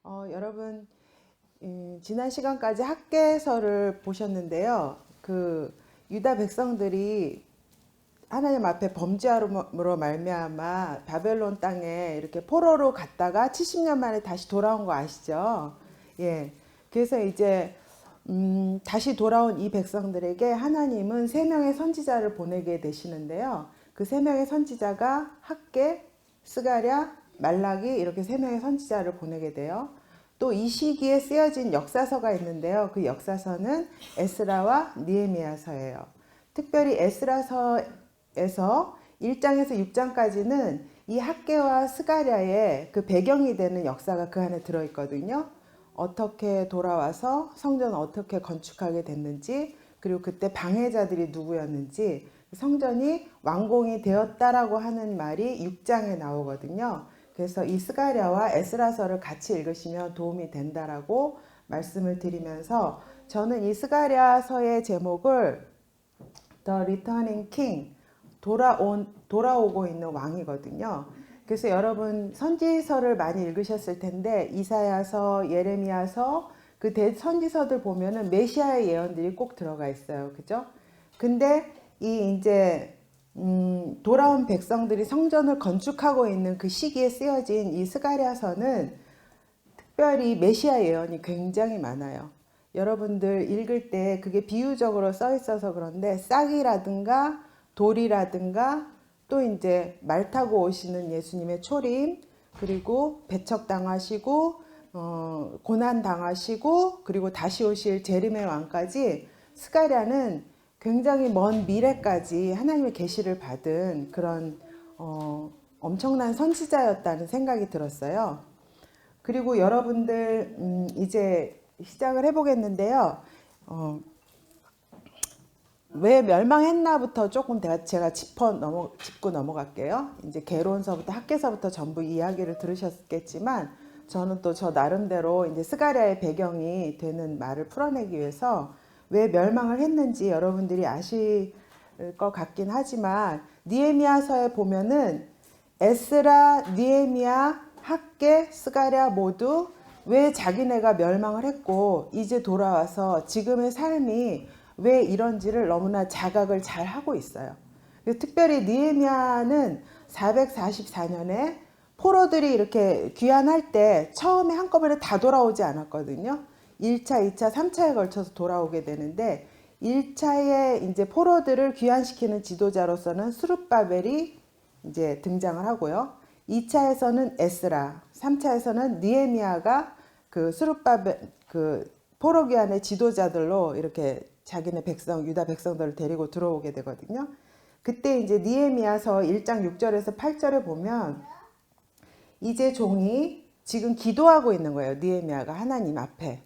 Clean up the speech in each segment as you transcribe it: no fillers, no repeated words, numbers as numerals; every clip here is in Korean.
여러분, 지난 시간까지 학개서를 보셨는데요. 유다 백성들이 하나님 앞에 범죄함으로 말미암아 바벨론 땅에 이렇게 포로로 갔다가 70년 만에 다시 돌아온 거 아시죠? 예. 그래서 이제 다시 돌아온 이 백성들에게 하나님은 세 명의 선지자를 보내게 되시는데요. 그 세 명의 선지자가 학개, 스가랴, 말라기 이렇게 세 명의 선지자를 보내게 돼요. 또 이 시기에 쓰여진 역사서가 있는데요. 그 역사서는 에스라와 느헤미야서예요. 특별히 에스라서에서 1장에서 6장까지는 이 학개와 스가랴의 그 배경이 되는 역사가 그 안에 들어있거든요. 어떻게 돌아와서 성전 어떻게 건축하게 됐는지, 그리고 그때 방해자들이 누구였는지, 성전이 완공이 되었다라고 하는 말이 6장에 나오거든요. 그래서 이 스가랴와 에스라서를 같이 읽으시면 도움이 된다라고 말씀을 드리면서, 저는 이 스가랴서의 제목을 The Returning King, 돌아오고 있는 왕이거든요. 그래서 여러분 선지서를 많이 읽으셨을 텐데 이사야서, 예레미야서 그 선지서들 보면은 메시아의 예언들이 꼭 들어가 있어요. 그죠? 근데 이제 돌아온 백성들이 성전을 건축하고 있는 그 시기에 쓰여진 이 스가랴서는 특별히 메시아 예언이 굉장히 많아요. 여러분들 읽을 때 그게 비유적으로 써 있어서 그런데 싹이라든가 돌이라든가 또 이제 말 타고 오시는 예수님의 초림, 그리고 배척당하시고 고난 당하시고 그리고 다시 오실 재림의 왕까지 스가랴는 굉장히 먼 미래까지 하나님의 계시를 받은 그런 엄청난 선지자였다는 생각이 들었어요. 그리고 여러분들 이제 시작을 해보겠는데요. 왜 멸망했나부터 조금 제가 짚고 넘어갈게요. 이제 개론서부터 학개서부터 전부 이야기를 들으셨겠지만 저는 또 저 나름대로 이제 스가랴의 배경이 되는 말을 풀어내기 위해서 왜 멸망을 했는지 여러분들이 아실 것 같긴 하지만 느헤미야서에 보면은 에스라, 느헤미야, 학개, 스가랴 모두 왜 자기네가 멸망을 했고 이제 돌아와서 지금의 삶이 왜 이런지를 너무나 자각을 잘 하고 있어요. 특별히 느헤미야는 444년에 포로들이 이렇게 귀환할 때 처음에 한꺼번에 다 돌아오지 않았거든요. 1차, 2차, 3차에 걸쳐서 돌아오게 되는데 1차에 이제 포로들을 귀환시키는 지도자로서는 스룹바벨이 이제 등장을 하고요. 2차에서는 에스라, 3차에서는 느헤미야가 그 스룹바벨 그 포로 귀환의 지도자들로 이렇게 자기네 유다 백성들을 데리고 들어오게 되거든요. 그때 이제 느헤미야서 1장 6절에서 8절에 보면 이제 종이 지금 기도하고 있는 거예요. 느헤미야가 하나님 앞에.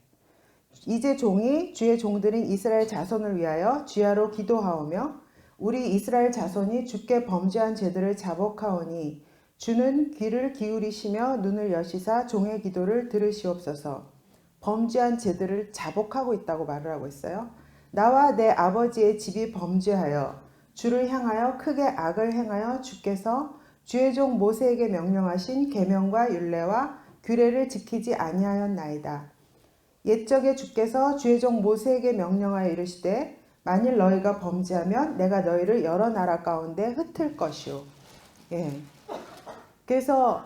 이제 종이 주의 종들인 이스라엘 자손을 위하여 주야로 기도하오며 우리 이스라엘 자손이 주께 범죄한 죄들을 자복하오니 주는 귀를 기울이시며 눈을 여시사 종의 기도를 들으시옵소서. 범죄한 죄들을 자복하고 있다고 말을 하고 있어요. 나와 내 아버지의 집이 범죄하여 주를 향하여 크게 악을 행하여 주께서 주의 종 모세에게 명령하신 계명과 율례와 규례를 지키지 아니하였나이다. 옛적에 주께서 주의 종 모세에게 명령하여 이르시되 만일 너희가 범죄하면 내가 너희를 여러 나라 가운데 흩을 것이오. 예. 그래서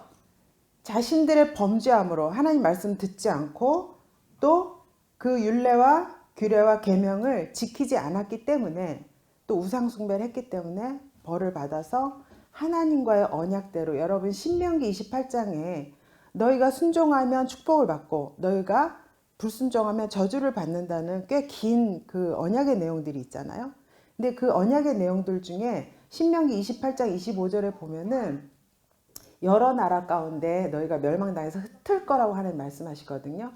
자신들의 범죄함으로 하나님 말씀 듣지 않고 또 그 율례와 규례와 계명을 지키지 않았기 때문에 또 우상 숭배를 했기 때문에 벌을 받아서 하나님과의 언약대로 여러분 신명기 28장에 너희가 순종하면 축복을 받고 너희가 불순종하면 저주를 받는다는 꽤 긴 그 언약의 내용들이 있잖아요. 근데 그 언약의 내용들 중에 신명기 28장 25절에 보면은 여러 나라 가운데 너희가 멸망당해서 흩을 거라고 하는 말씀하시거든요.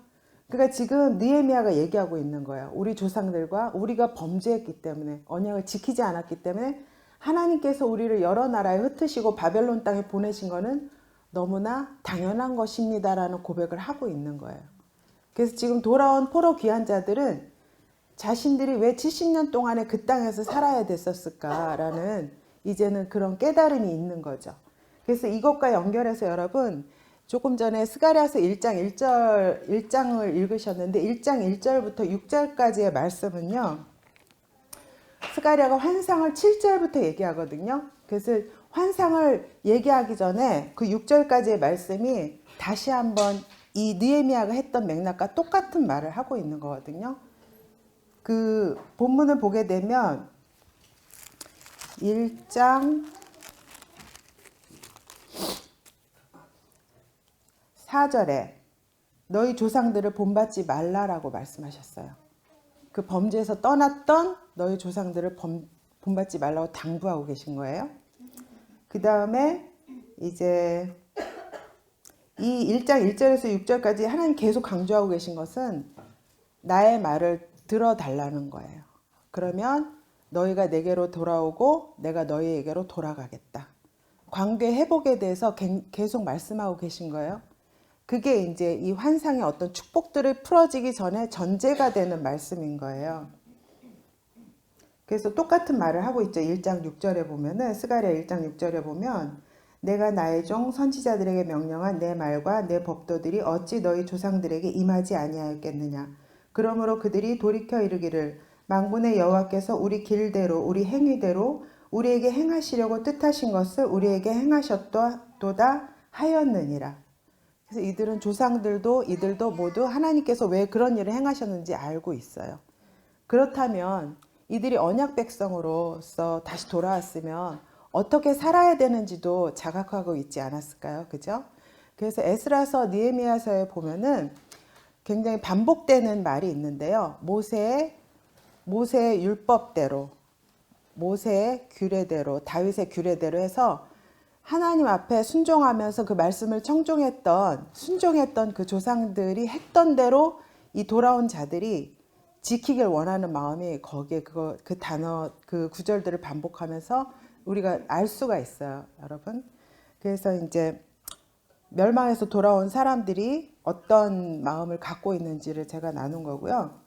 그러니까 지금 느헤미야가 얘기하고 있는 거예요. 우리 조상들과 우리가 범죄했기 때문에 언약을 지키지 않았기 때문에 하나님께서 우리를 여러 나라에 흩으시고 바벨론 땅에 보내신 거는 너무나 당연한 것입니다라는 고백을 하고 있는 거예요. 그래서 지금 돌아온 포로 귀환자들은 자신들이 왜 70년 동안에 그 땅에서 살아야 됐었을까라는 이제는 그런 깨달음이 있는 거죠. 그래서 이것과 연결해서 여러분 조금 전에 스가랴서 1장 1장을 읽으셨는데 1장 1절부터 6절까지의 말씀은요. 스가랴가 환상을 7절부터 얘기하거든요. 그래서 환상을 얘기하기 전에 그 6절까지의 말씀이 다시 한번 이 느헤미야가 했던 맥락과 똑같은 말을 하고 있는 거거든요. 그 본문을 보게 되면 1장 4절에 너희 조상들을 본받지 말라라고 말씀하셨어요. 그 범죄에서 떠났던 너희 조상들을 본받지 말라고 당부하고 계신 거예요. 그 다음에 이제 이 1장 1절에서 6절까지 하나님 계속 강조하고 계신 것은 나의 말을 들어달라는 거예요. 그러면 너희가 내게로 돌아오고 내가 너희에게로 돌아가겠다. 관계 회복에 대해서 계속 말씀하고 계신 거예요. 그게 이제 이 환상의 어떤 축복들을 풀어지기 전에 전제가 되는 말씀인 거예요. 그래서 똑같은 말을 하고 있죠. 1장 6절에 보면은 스가랴 1장 6절에 보면 내가 나의 종 선지자들에게 명령한 내 말과 내 법도들이 어찌 너희 조상들에게 임하지 아니하였겠느냐. 그러므로 그들이 돌이켜 이르기를 만군의 여호와께서 우리 길대로 우리 행위대로 우리에게 행하시려고 뜻하신 것을 우리에게 행하셨도다 하였느니라. 그래서 이들은 조상들도 이들도 모두 하나님께서 왜 그런 일을 행하셨는지 알고 있어요. 그렇다면 이들이 언약 백성으로서 다시 돌아왔으면 어떻게 살아야 되는지도 자각하고 있지 않았을까요? 그죠? 그래서 에스라서 느헤미야서에 보면은 굉장히 반복되는 말이 있는데요. 모세의 율법대로, 모세의 규례대로, 다윗의 규례대로 해서 하나님 앞에 순종하면서 그 말씀을 순종했던 그 조상들이 했던 대로 이 돌아온 자들이 지키길 원하는 마음이 거기에 그 단어, 그 구절들을 반복하면서 우리가 알 수가 있어요, 여러분. 그래서 이제 멸망에서 돌아온 사람들이 어떤 마음을 갖고 있는지를 제가 나눈 거고요.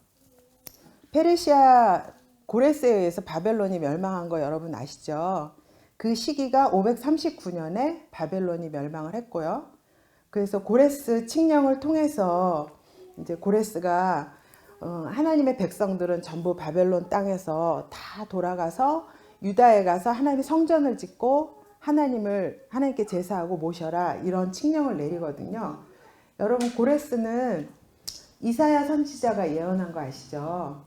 페르시아 고레스에 의해서 바벨론이 멸망한 거 여러분 아시죠? 그 시기가 539년에 바벨론이 멸망을 했고요. 그래서 고레스 칙령을 통해서 이제 고레스가 하나님의 백성들은 전부 바벨론 땅에서 다 돌아가서 유다에 가서 하나님의 성전을 짓고 하나님께 제사하고 모셔라 이런 칙령을 내리거든요. 여러분 고레스는 이사야 선지자가 예언한 거 아시죠?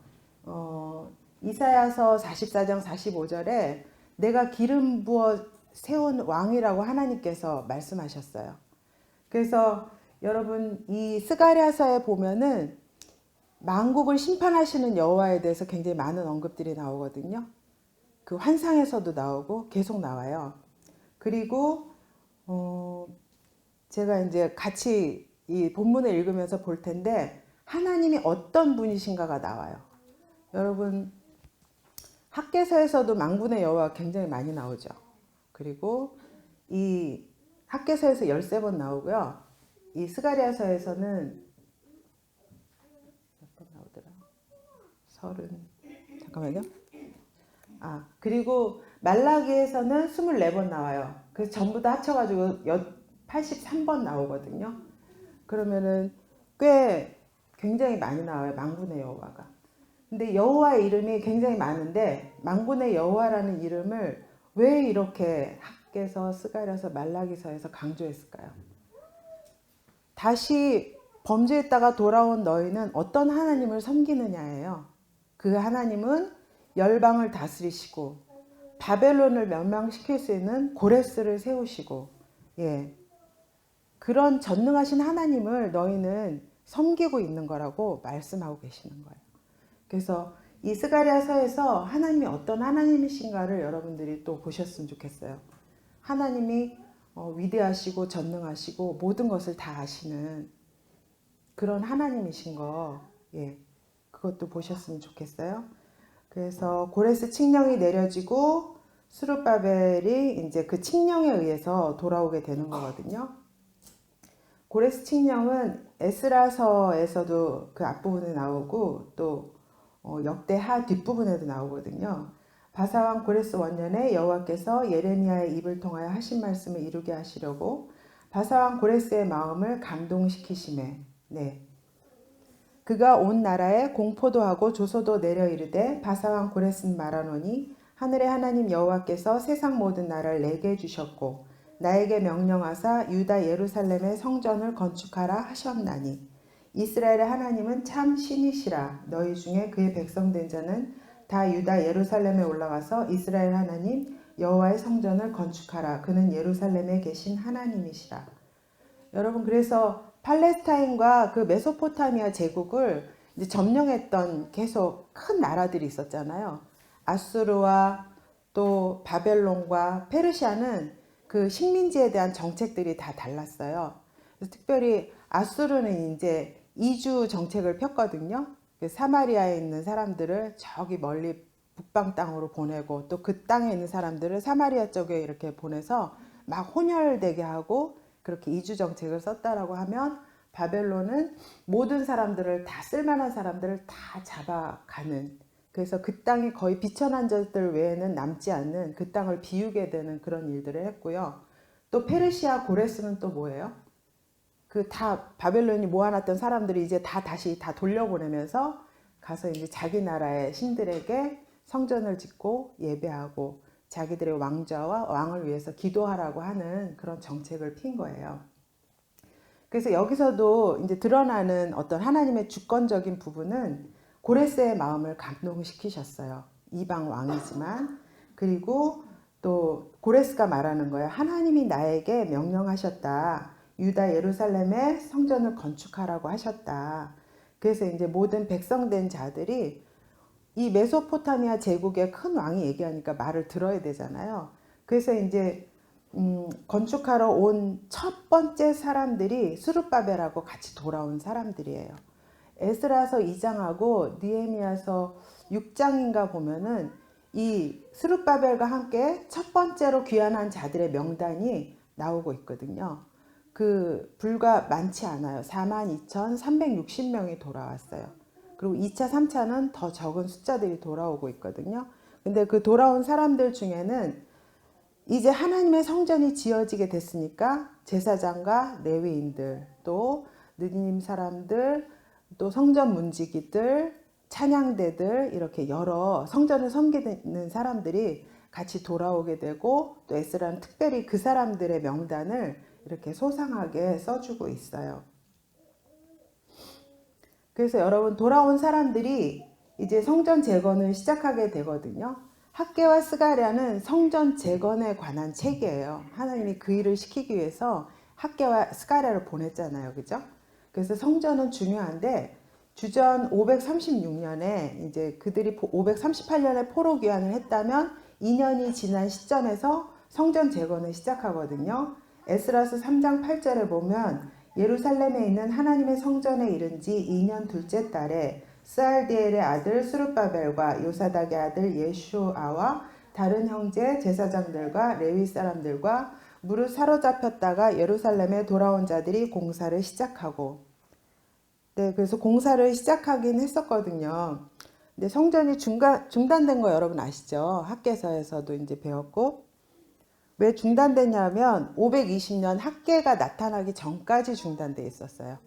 이사야서 44장 45절에 내가 기름 부어 세운 왕이라고 하나님께서 말씀하셨어요. 그래서 여러분 이 스가랴서에 보면은 만국을 심판하시는 여호와에 대해서 굉장히 많은 언급들이 나오거든요. 그 환상에서도 나오고 계속 나와요. 그리고 제가 이제 같이 이 본문을 읽으면서 볼 텐데 하나님이 어떤 분이신가가 나와요. 여러분 학개서에서도 만군의 여호와 굉장히 많이 나오죠. 그리고 이 학개서에서 13번 나오고요. 이 스가랴서에서는 몇 번 나오더라? 30 잠깐만요. 그리고 말라기에서는 24번 나와요. 그래서 전부 다 합쳐가지고 83번 나오거든요. 그러면은 꽤 굉장히 많이 나와요. 만군의 여호와가. 근데 여호와의 이름이 굉장히 많은데 만군의 여호와라는 이름을 왜 이렇게 학개서, 스가랴서, 말라기서에서 강조했을까요? 다시 범죄했다가 돌아온 너희는 어떤 하나님을 섬기느냐예요. 그 하나님은 열방을 다스리시고 바벨론을 멸망시킬 수 있는 고레스를 세우시고 그런 전능하신 하나님을 너희는 섬기고 있는 거라고 말씀하고 계시는 거예요. 그래서 이 스가랴서에서 하나님이 어떤 하나님이신가를 여러분들이 또 보셨으면 좋겠어요. 하나님이 위대하시고 전능하시고 모든 것을 다 아시는 그런 하나님이신 거, 그것도 보셨으면 좋겠어요. 그래서 고레스 칙령이 내려지고 스룹바벨이 이제 그 칙령에 의해서 돌아오게 되는 거거든요. 고레스 칙령은 에스라서에서도 그 앞부분에 나오고 또 역대하 뒷부분에도 나오거든요. 바사왕 고레스 원년에 여호와께서 예레미야의 입을 통하여 하신 말씀을 이루게 하시려고 바사왕 고레스의 마음을 감동시키시매. 네. 그가 온 나라에 공포도 하고 조소도 내려 이르되 바사왕 고레스는 말하노니 하늘의 하나님 여호와께서 세상 모든 나라를 내게 주셨고 나에게 명령하사 유다 예루살렘의 성전을 건축하라 하셨나니 이스라엘의 하나님은 참 신이시라. 너희 중에 그의 백성된 자는 다 유다 예루살렘에 올라가서 이스라엘 하나님 여호와의 성전을 건축하라. 그는 예루살렘에 계신 하나님이시라. 여러분, 그래서 팔레스타인과 그 메소포타미아 제국을 이제 점령했던 계속 큰 나라들이 있었잖아요. 아수르와 또 바벨론과 페르시아는 그 식민지에 대한 정책들이 다 달랐어요. 그래서 특별히 아수르는 이제 이주 정책을 폈거든요. 사마리아에 있는 사람들을 저기 멀리 북방 땅으로 보내고 또 그 땅에 있는 사람들을 사마리아 쪽에 이렇게 보내서 막 혼혈되게 하고 그렇게 이주 정책을 썼다라고 하면 바벨론은 모든 사람들을 다 쓸만한 사람들을 다 잡아가는, 그래서 그 땅이 거의 비천한 자들 외에는 남지 않는 그 땅을 비우게 되는 그런 일들을 했고요. 또 페르시아 고레스는 또 뭐예요? 그 다 바벨론이 모아놨던 사람들이 이제 다 다시 다 돌려보내면서 가서 이제 자기 나라의 신들에게 성전을 짓고 예배하고 자기들의 왕자와 왕을 위해서 기도하라고 하는 그런 정책을 핀 거예요. 그래서 여기서도 이제 드러나는 어떤 하나님의 주권적인 부분은 고레스의 마음을 감동시키셨어요. 이방 왕이지만. 그리고 또 고레스가 말하는 거예요. 하나님이 나에게 명령하셨다. 유다 예루살렘에 성전을 건축하라고 하셨다. 그래서 이제 모든 백성된 자들이 이 메소포타미아 제국의 큰 왕이 얘기하니까 말을 들어야 되잖아요. 그래서 이제 건축하러 온 첫 번째 사람들이 스룹바벨하고 같이 돌아온 사람들이에요. 에스라서 2장하고 느헤미야서 6장인가 보면은 이 스룹바벨과 함께 첫 번째로 귀환한 자들의 명단이 나오고 있거든요. 그 불과 많지 않아요. 42,360명이 돌아왔어요. 그리고 2차, 3차는 더 적은 숫자들이 돌아오고 있거든요. 근데 그 돌아온 사람들 중에는 이제 하나님의 성전이 지어지게 됐으니까 제사장과 레위인들, 또 느님 사람들, 또 성전 문지기들, 찬양대들, 이렇게 여러 성전을 섬기는 사람들이 같이 돌아오게 되고, 또 에스라는 특별히 그 사람들의 명단을 이렇게 소상하게 써주고 있어요. 그래서 여러분, 돌아온 사람들이 이제 성전 재건을 시작하게 되거든요. 학개와 스가랴는 성전 재건에 관한 책이에요. 하나님이 그 일을 시키기 위해서 학개와 스가랴를 보냈잖아요. 그죠? 그래서 성전은 중요한데, 주전 536년에 이제 그들이 538년에 포로 귀환을 했다면 2년이 지난 시점에서 성전 재건을 시작하거든요. 에스라서 3장 8절에 보면 예루살렘에 있는 하나님의 성전에 이른 지 2년 둘째 달에 스알디엘의 아들 스룹바벨과 요사닥의 아들 예슈아와 다른 형제 제사장들과 레위 사람들과 무릇 사로잡혔다가 예루살렘에 돌아온 자들이 공사를 시작하고, 네, 그래서 공사를 시작하긴 했었거든요. 근데 성전이 중단된 거 여러분 아시죠? 학개서에서도 이제 배웠고, 왜 중단됐냐면 520년 학개가 나타나기 전까지 중단돼 있었어요.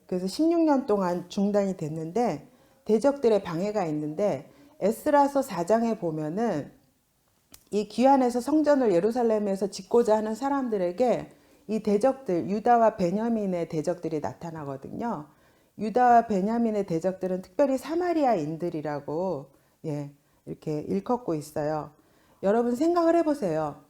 그래서 16년 동안 중단이 됐는데 대적들의 방해가 있는데, 에스라서 4장에 보면은 이 귀환해서 성전을 예루살렘에서 짓고자 하는 사람들에게 이 대적들, 유다와 베냐민의 대적들이 나타나거든요. 유다와 베냐민의 대적들은 특별히 사마리아인들이라고 이렇게 일컫고 있어요. 여러분 생각을 해보세요.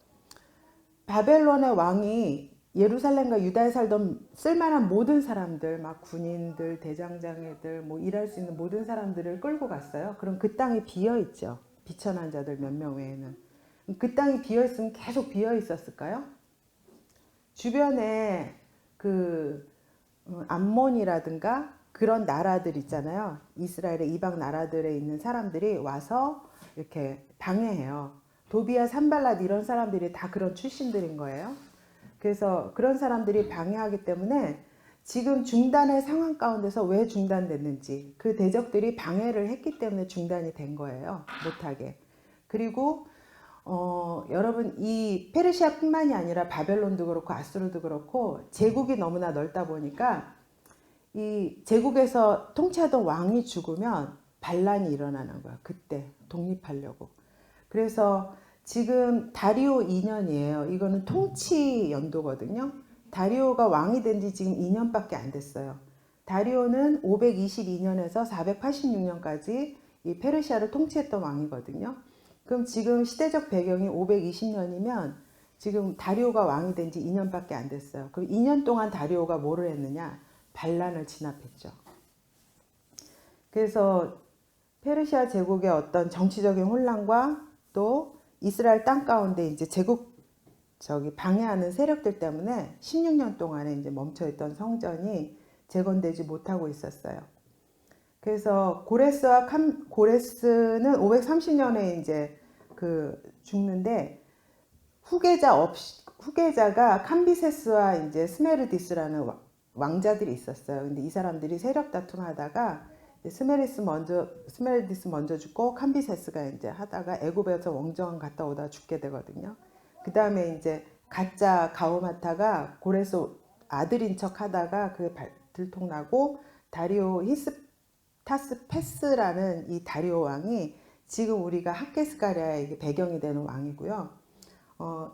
바벨론의 왕이 예루살렘과 유다에 살던 쓸만한 모든 사람들, 막 군인들, 대장장이들, 뭐 일할 수 있는 모든 사람들을 끌고 갔어요. 그럼 그 땅이 비어 있죠. 비천한 자들 몇 명 외에는. 그 땅이 비어 있으면 계속 비어 있었을까요? 주변에 그 암몬이라든가 그런 나라들 있잖아요. 이스라엘의 이방 나라들에 있는 사람들이 와서 이렇게 방해해요. 도비아, 산발랏 이런 사람들이 다 그런 출신들인 거예요. 그래서 그런 사람들이 방해하기 때문에 지금 중단의 상황 가운데서 왜 중단됐는지, 그 대적들이 방해를 했기 때문에 중단이 된 거예요. 못하게. 그리고 여러분 이 페르시아뿐만이 아니라 바벨론도 그렇고 아수르도 그렇고 제국이 너무나 넓다 보니까 이 제국에서 통치하던 왕이 죽으면 반란이 일어나는 거야. 그때 독립하려고. 그래서 지금 다리오 2년이에요. 이거는 통치 연도거든요. 다리오가 왕이 된 지 지금 2년밖에 안 됐어요. 다리오는 522년에서 486년까지 이 페르시아를 통치했던 왕이거든요. 그럼 지금 시대적 배경이 520년이면 지금 다리오가 왕이 된 지 2년밖에 안 됐어요. 그럼 2년 동안 다리오가 뭐를 했느냐? 반란을 진압했죠. 그래서 페르시아 제국의 어떤 정치적인 혼란과 또 이스라엘 땅 가운데 이제 제국 방해하는 세력들 때문에 16년 동안에 이제 멈춰있던 성전이 재건되지 못하고 있었어요. 그래서 고레스는 530년에 이제 죽는데 후계자가 kam비세스와 이제 스메르디스라는 왕자들이 있었어요. 근데 이 사람들이 세력 다툼하다가 스메르디스 먼저 죽고 캄비세스가 이제 하다가 애굽에서 왕정원 갔다 오다 죽게 되거든요. 그 다음에 이제 가짜 가우마타가 고레스 아들인 척 하다가 들통나고 다리오 히스타스페스라는 이 다리오 왕이 지금 우리가 학개스가랴의 배경이 되는 왕이고요.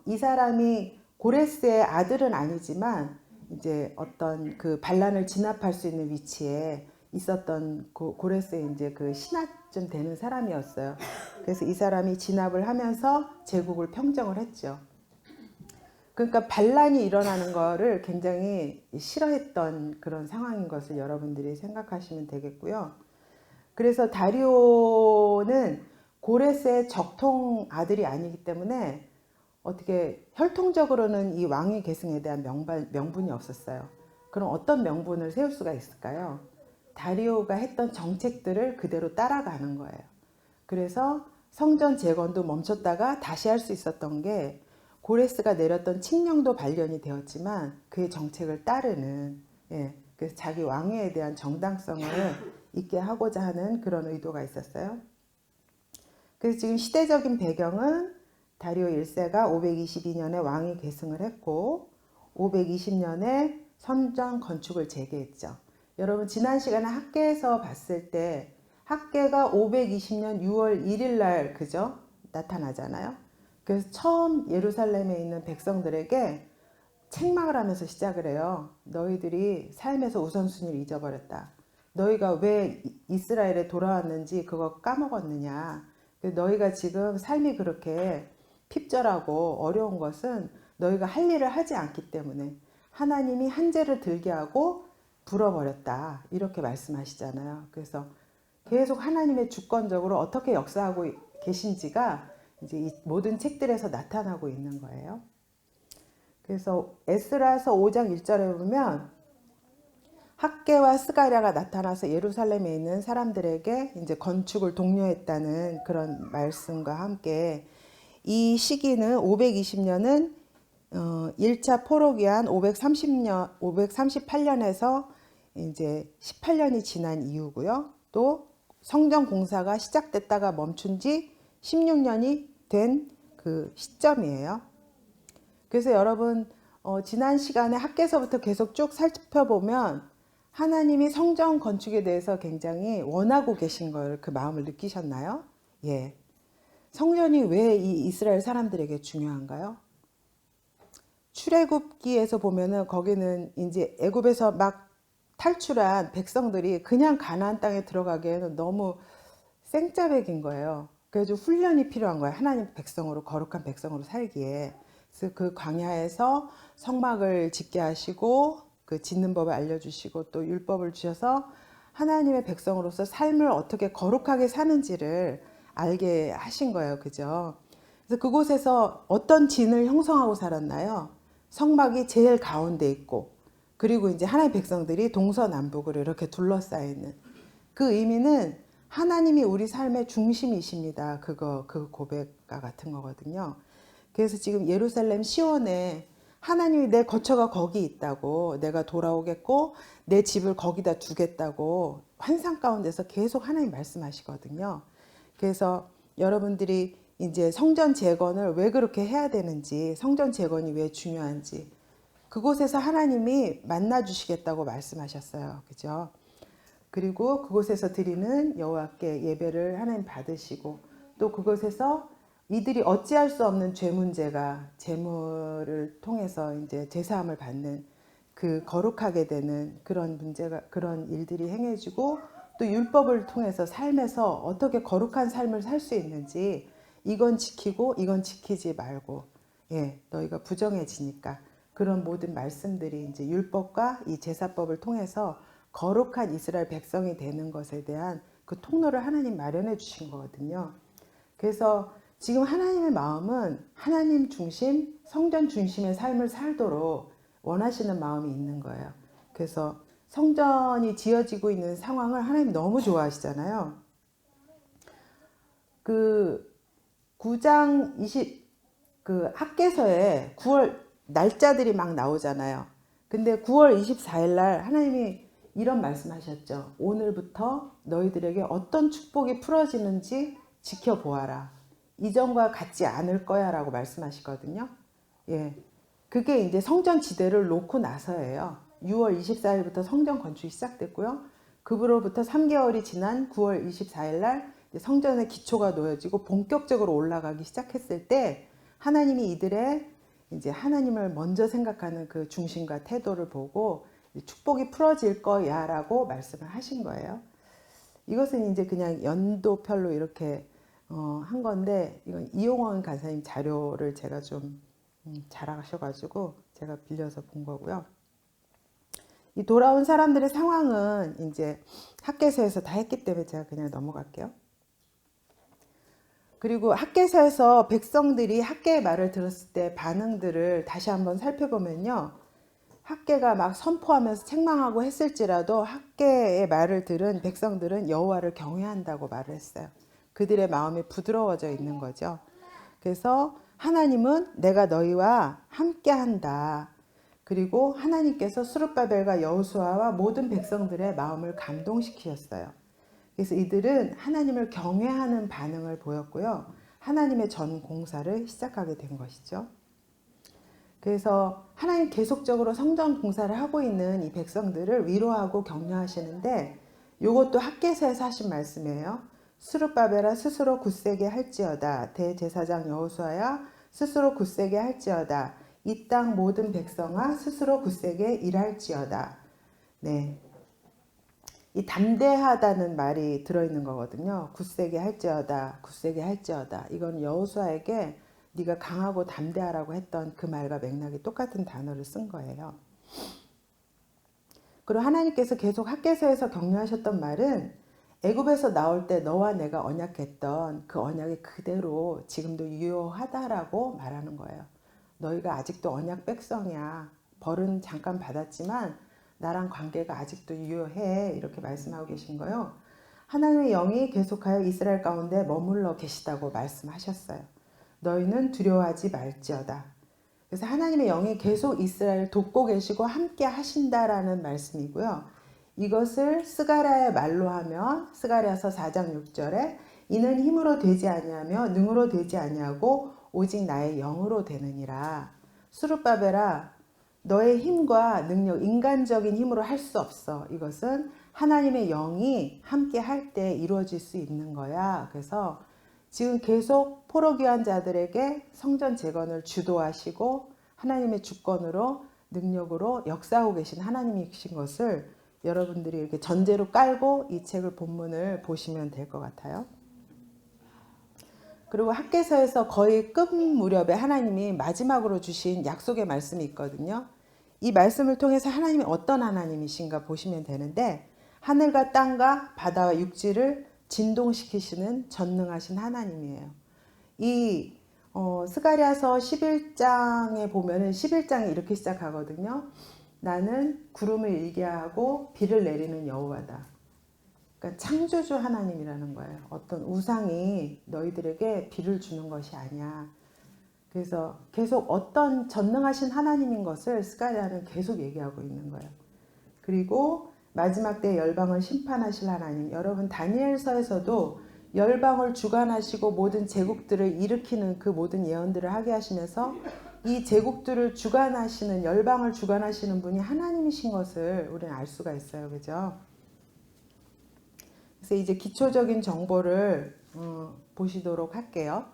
이 사람이 고레스의 아들은 아니지만 이제 어떤 그 반란을 진압할 수 있는 위치에 있었던 고레스의 이제 신하쯤 되는 사람이었어요. 그래서 이 사람이 진압을 하면서 제국을 평정을 했죠. 그러니까 반란이 일어나는 거를 굉장히 싫어했던 그런 상황인 것을 여러분들이 생각하시면 되겠고요. 그래서 다리오는 고레스의 적통 아들이 아니기 때문에 어떻게 혈통적으로는 이 왕위 계승에 대한 명분이 없었어요. 그럼 어떤 명분을 세울 수가 있을까요? 다리오가 했던 정책들을 그대로 따라가는 거예요. 그래서 성전 재건도 멈췄다가 다시 할 수 있었던 게 고레스가 내렸던 칙령도 발견이 되었지만 그의 정책을 따르는, 그래서 자기 왕위에 대한 정당성을 있게 하고자 하는 그런 의도가 있었어요. 그래서 지금 시대적인 배경은 다리오 1세가 522년에 왕위 계승을 했고 520년에 성전 건축을 재개했죠. 여러분 지난 시간에 학개에서 봤을 때 학개가 520년 6월 1일 날 그죠? 나타나잖아요. 그래서 처음 예루살렘에 있는 백성들에게 책망을 하면서 시작을 해요. 너희들이 삶에서 우선순위를 잊어버렸다. 너희가 왜 이스라엘에 돌아왔는지 그거 까먹었느냐. 너희가 지금 삶이 그렇게 핍절하고 어려운 것은 너희가 할 일을 하지 않기 때문에 하나님이 한재를 들게 하고 불어버렸다. 이렇게 말씀하시잖아요. 그래서 계속 하나님의 주권적으로 어떻게 역사하고 계신지가 이제 이 모든 책들에서 나타나고 있는 거예요. 그래서 에스라서 5장 1절에 보면 학개와 스가랴가 나타나서 예루살렘에 있는 사람들에게 이제 건축을 독려했다는 그런 말씀과 함께 이 시기는 520년은 1차 포로기한 538년에서 이제 18년이 지난 이후고요. 또 성전 공사가 시작됐다가 멈춘 지 16년이 된 그 시점이에요. 그래서 여러분 지난 시간에 학개서부터 계속 쭉 살펴보면 하나님이 성전 건축에 대해서 굉장히 원하고 계신 걸 그 마음을 느끼셨나요? 예. 성전이 왜 이 이스라엘 사람들에게 중요한가요? 출애굽기에서 보면은 거기는 이제 애굽에서 막 탈출한 백성들이 그냥 가나안 땅에 들어가기에는 너무 생짜백인 거예요. 그래서 훈련이 필요한 거예요. 하나님 백성으로 거룩한 백성으로 살기에. 그래서 그 광야에서 성막을 짓게 하시고 그 짓는 법을 알려주시고 또 율법을 주셔서 하나님의 백성으로서 삶을 어떻게 거룩하게 사는지를 알게 하신 거예요. 그죠? 그래서 그곳에서 어떤 진을 형성하고 살았나요? 성막이 제일 가운데 있고 그리고 이제 하나님의 백성들이 동서남북으로 이렇게 둘러싸이는 그 의미는 하나님이 우리 삶의 중심이십니다. 그 고백과 같은 거거든요. 그래서 지금 예루살렘 시온에 하나님이 내 거처가 거기 있다고 내가 돌아오겠고 내 집을 거기다 두겠다고 환상 가운데서 계속 하나님 말씀하시거든요. 그래서 여러분들이 이제 성전 재건을 왜 그렇게 해야 되는지, 성전 재건이 왜 중요한지, 그곳에서 하나님이 만나 주시겠다고 말씀하셨어요. 그죠? 그리고 그곳에서 드리는 여호와께 예배를 하나님 받으시고, 또 그곳에서 이들이 어찌할 수 없는 죄 문제가 제물을 통해서 이제 제사함을 받는 그 거룩하게 되는 그런 문제가, 그런 일들이 행해지고, 또 율법을 통해서 삶에서 어떻게 거룩한 삶을 살 수 있는지, 이건 지키고 이건 지키지 말고, 예, 너희가 부정해지니까 그런 모든 말씀들이 이제 율법과 이 제사법을 통해서 거룩한 이스라엘 백성이 되는 것에 대한 그 통로를 하나님 마련해 주신 거거든요. 그래서 지금 하나님의 마음은 하나님 중심, 성전 중심의 삶을 살도록 원하시는 마음이 있는 거예요. 그래서 성전이 지어지고 있는 상황을 하나님 너무 좋아하시잖아요. 그 9장 20, 그 학개서에 9월 날짜들이 막 나오잖아요. 근데 9월 24일 날 하나님이 이런 말씀하셨죠. 오늘부터 너희들에게 어떤 축복이 풀어지는지 지켜보아라. 이전과 같지 않을 거야 라고 말씀하시거든요. 예. 그게 이제 성전 지대를 놓고 나서예요. 6월 24일부터 성전 건축이 시작됐고요. 그로부터 3개월이 지난 9월 24일 날 성전의 기초가 놓여지고 본격적으로 올라가기 시작했을 때 하나님이 이들의 이제 하나님을 먼저 생각하는 그 중심과 태도를 보고 축복이 풀어질 거야 라고 말씀을 하신 거예요. 이것은 이제 그냥 연도별로 이렇게 한 건데, 이건 이용원 간사님 자료를 제가 좀 잘하셔가지고 제가 빌려서 본 거고요. 이 돌아온 사람들의 상황은 이제 학개서에서 다 했기 때문에 제가 그냥 넘어갈게요. 그리고 학개서에서 백성들이 학개의 말을 들었을 때 반응들을 다시 한번 살펴보면요. 학개가 막 선포하면서 책망하고 했을지라도 학개의 말을 들은 백성들은 여호와를 경외한다고 말을 했어요. 그들의 마음이 부드러워져 있는 거죠. 그래서 하나님은 내가 너희와 함께한다. 그리고 하나님께서 스룹바벨과 여호수아와 모든 백성들의 마음을 감동시키셨어요. 그래서 이들은 하나님을 경외하는 반응을 보였고요. 하나님의 전 공사를 시작하게 된 것이죠. 그래서 하나님 계속적으로 성전 공사를 하고 있는 이 백성들을 위로하고 격려하시는데, 이것도 학개서에서 하신 말씀이에요. 스룹바벨아 스스로 굳세게 할지어다. 대제사장 여호수아야 스스로 굳세게 할지어다. 이 땅 모든 백성아 스스로 굳세게 일할지어다. 네, 이 담대하다는 말이 들어있는 거거든요. 굳세게 할지어다, 굳세게 할지어다. 이건 여호수아에게 네가 강하고 담대하라고 했던 그 말과 맥락이 똑같은 단어를 쓴 거예요. 그리고 하나님께서 계속 학개서에서 격려하셨던 말은 애굽에서 나올 때 너와 내가 언약했던 그 언약이 그대로 지금도 유효하다라고 말하는 거예요. 너희가 아직도 언약 백성이야. 벌은 잠깐 받았지만 나랑 관계가 아직도 유효해. 이렇게 말씀하고 계신 거요. 하나님의 영이 계속하여 이스라엘 가운데 머물러 계시다고 말씀하셨어요. 너희는 두려워하지 말지어다. 그래서 하나님의 영이 계속 이스라엘을 돕고 계시고 함께 하신다라는 말씀이고요. 이것을 스가랴의 말로 하면 스가랴서 4장 6절에 이는 힘으로 되지 아니하며 능으로 되지 아니하고 오직 나의 영으로 되느니라. 스룹바벨아 너의 힘과 능력, 인간적인 힘으로 할 수 없어. 이것은 하나님의 영이 함께 할 때 이루어질 수 있는 거야. 그래서 지금 계속 포로귀환 자들에게 성전 재건을 주도하시고 하나님의 주권으로 능력으로 역사하고 계신 하나님이신 것을 여러분들이 이렇게 전제로 깔고 이 책을 본문을 보시면 될 것 같아요. 그리고 학개서에서 거의 끝 무렵에 하나님이 마지막으로 주신 약속의 말씀이 있거든요. 이 말씀을 통해서 하나님이 어떤 하나님이신가 보시면 되는데, 하늘과 땅과 바다와 육지를 진동시키시는 전능하신 하나님이에요. 이 스가랴서 11장에 보면은 11장이 이렇게 시작하거든요. 나는 구름을 일게 하고 비를 내리는 여호와다. 그러니까 창조주 하나님이라는 거예요. 어떤 우상이 너희들에게 비를 주는 것이 아니야. 그래서 계속 어떤 전능하신 하나님인 것을 스가랴는 계속 얘기하고 있는 거예요. 그리고 마지막 때 열방을 심판하실 하나님. 여러분 다니엘서에서도 열방을 주관하시고 모든 제국들을 일으키는 그 모든 예언들을 하게 하시면서 이 제국들을 주관하시는, 열방을 주관하시는 분이 하나님이신 것을 우리는 알 수가 있어요. 그죠? 그래서 이제 기초적인 정보를 보시도록 할게요.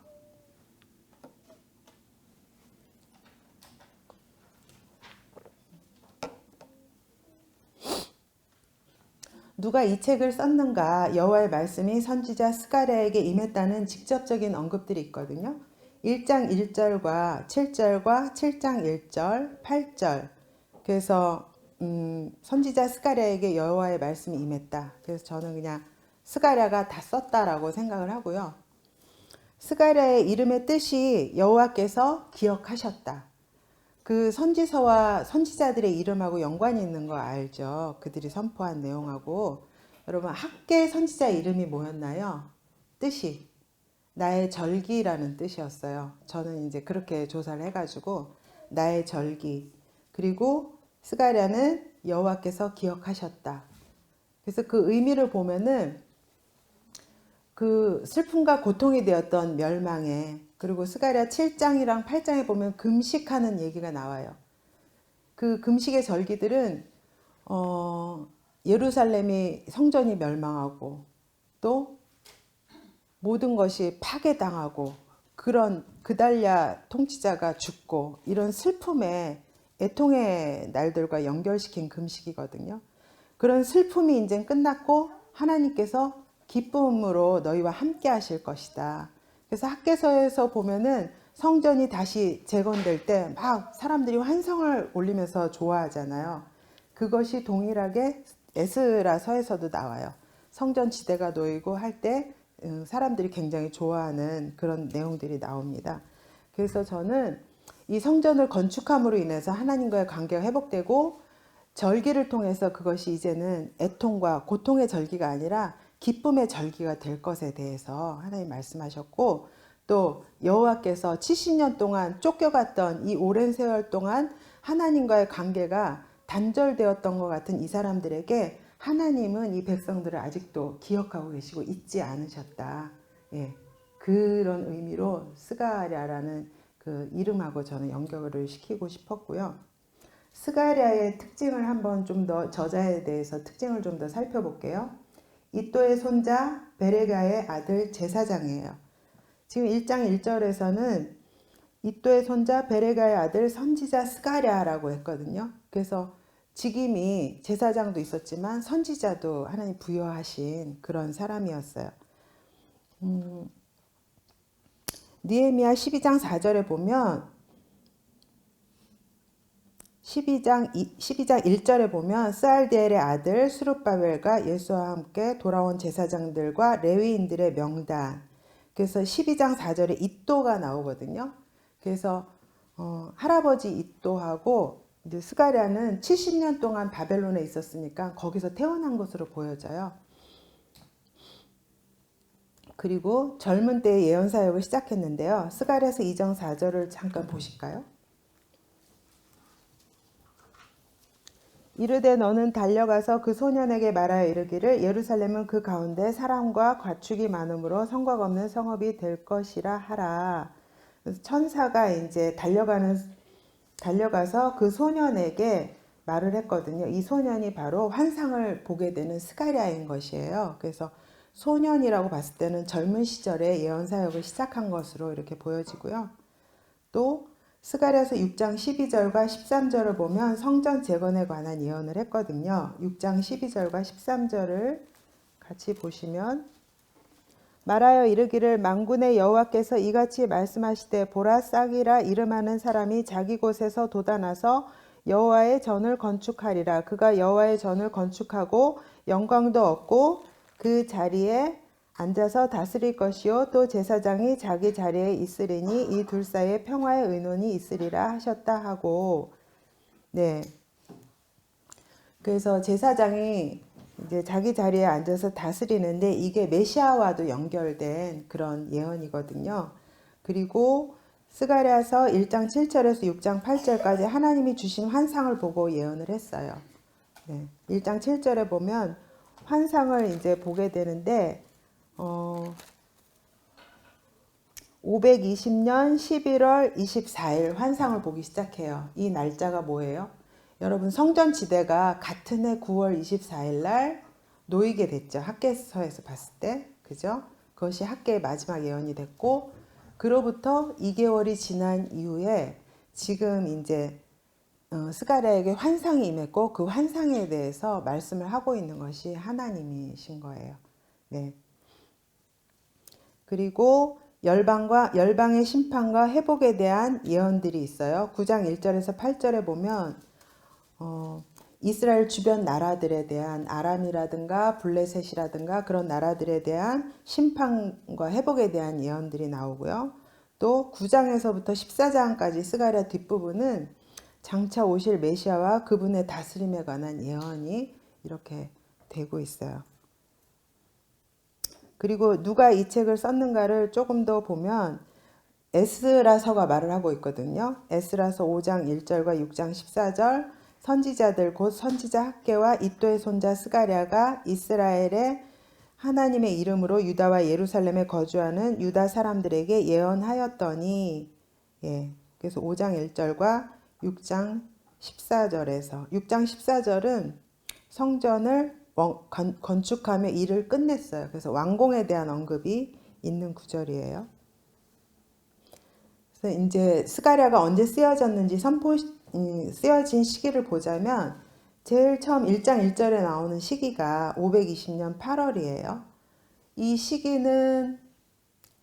누가 이 책을 썼는가? 여호와의 말씀이 선지자 스가랴에게 임했다는 직접적인 언급들이 있거든요. 1장 1절과 7절과 7장 1절, 8절. 그래서 선지자 스가랴에게 여호와의 말씀이 임했다. 그래서 저는 그냥 스가랴가 다 썼다라고 생각을 하고요. 스가랴의 이름의 뜻이 여호와께서 기억하셨다. 그 선지서와 선지자들의 이름하고 연관이 있는 거 알죠? 그들이 선포한 내용하고. 여러분, 학계 선지자 이름이 뭐였나요? 뜻이 나의 절기라는 뜻이었어요. 저는 이제 그렇게 조사를 해가지고 나의 절기. 그리고 스가랴는 여호와께서 기억하셨다. 그래서 그 의미를 보면은 그 슬픔과 고통이 되었던 멸망에, 그리고 스가랴 7장이랑 8장에 보면 금식하는 얘기가 나와요. 그 금식의 절기들은 예루살렘이 성전이 멸망하고 또 모든 것이 파괴당하고 그런 그달랴 통치자가 죽고 이런 슬픔의 애통의 날들과 연결시킨 금식이거든요. 그런 슬픔이 이제 끝났고 하나님께서 기쁨으로 너희와 함께 하실 것이다. 그래서 학개서에서 보면은 성전이 다시 재건될 때 막 사람들이 환성을 올리면서 좋아하잖아요. 그것이 동일하게 에스라서에서도 나와요. 성전 지대가 놓이고 할 때 사람들이 굉장히 좋아하는 그런 내용들이 나옵니다. 그래서 저는 이 성전을 건축함으로 인해서 하나님과의 관계가 회복되고 절기를 통해서 그것이 이제는 애통과 고통의 절기가 아니라 기쁨의 절기가 될 것에 대해서 하나님 말씀하셨고, 또 여호와께서 70년 동안 쫓겨갔던 이 오랜 세월 동안 하나님과의 관계가 단절되었던 것 같은 이 사람들에게 하나님은 이 백성들을 아직도 기억하고 계시고 잊지 않으셨다. 예, 그런 의미로 스가랴라는 그 이름하고 저는 연결을 시키고 싶었고요. 스가랴의 특징을 한번 좀 더, 저자에 대해서 특징을 좀 더 살펴볼게요. 이또의 손자 베레가의 아들 제사장이에요. 지금 1장 1절에서는 이또의 손자 베레가의 아들 선지자 스가랴라고 했거든요. 그래서 직임이 제사장도 있었지만 선지자도 하나님 부여하신 그런 사람이었어요. 느헤미야 12장 4절에 보면 12장 1절에 보면 스알디엘의 아들 스룹바벨과 예수와 함께 돌아온 제사장들과 레위인들의 명단. 그래서 12장 4절에 이또가 나오거든요. 그래서 할아버지 이또하고 스가랴는 70년 동안 바벨론에 있었으니까 거기서 태어난 것으로 보여져요. 그리고 젊은 때에 예언 사역을 시작했는데요. 스가랴서 2장 4절을 잠깐 보실까요? 이르되 너는 달려가서 그 소년에게 말하여 이르기를 예루살렘은 그 가운데 사람과 가축이 많으므로 성곽 없는 성읍이 될 것이라 하라. 그래서 천사가 이제 달려가서 그 소년에게 말을 했거든요. 이 소년이 바로 환상을 보게 되는 스가랴인 것이에요. 그래서 소년이라고 봤을 때는 젊은 시절에 예언 사역을 시작한 것으로 이렇게 보여지고요. 또 스가랴서 6장 12절과 13절을 보면 성전 재건에 관한 예언을 했거든요. 6장 12절과 13절을 같이 보시면 말하여 이르기를 만군의 여호와께서 이같이 말씀하시되 보라 싹이라 이름하는 사람이 자기 곳에서 돋아나서 여호와의 전을 건축하리라. 그가 여호와의 전을 건축하고 영광도 얻고 그 자리에 앉아서 다스릴 것이요 또 제사장이 자기 자리에 있으리니 이 둘 사이에 평화의 의논이 있으리라 하셨다 하고, 네. 그래서 제사장이 이제 자기 자리에 앉아서 다스리는데 이게 메시아와도 연결된 그런 예언이거든요. 그리고 스가랴서 1장 7절에서 6장 8절까지 하나님이 주신 환상을 보고 예언을 했어요. 네. 1장 7절에 보면 환상을 이제 보게 되는데 520년 11월 24일 환상을 보기 시작해요. 이 날짜가 뭐예요? 여러분 성전 지대가 같은 해 9월 24일 날 놓이게 됐죠. 학계서에서 봤을 때. 그죠? 그것이 학계의 마지막 예언이 됐고 그로부터 2개월이 지난 이후에 지금 이제 스가랴에게 환상이 임했고 그 환상에 대해서 말씀을 하고 있는 것이 하나님이신 거예요. 네. 그리고 열방의 심판과 회복에 대한 예언들이 있어요. 9장 1절에서 8절에 보면 이스라엘 주변 나라들에 대한 아람이라든가 블레셋이라든가 그런 나라들에 대한 심판과 회복에 대한 예언들이 나오고요. 또 9장에서부터 14장까지 스가랴 뒷부분은 장차 오실 메시아와 그분의 다스림에 관한 예언이 이렇게 되고 있어요. 그리고 누가 이 책을 썼는가를 조금 더 보면 에스라서가 말을 하고 있거든요. 에스라서 5장 1절과 6장 14절 선지자들 곧 선지자 학개와 이또의 손자 스가랴가 이스라엘의 하나님의 이름으로 유다와 예루살렘에 거주하는 유다 사람들에게 예언하였더니 그래서 5장 1절과 6장 14절에서 6장 14절은 성전을 건축하며 일을 끝냈어요. 그래서 완공에 대한 언급이 있는 구절이에요. 그래서 이제 스가랴가 언제 쓰여졌는지 쓰여진 시기를 보자면 제일 처음 1장 1절에 나오는 시기가 520년 8월이에요. 이 시기는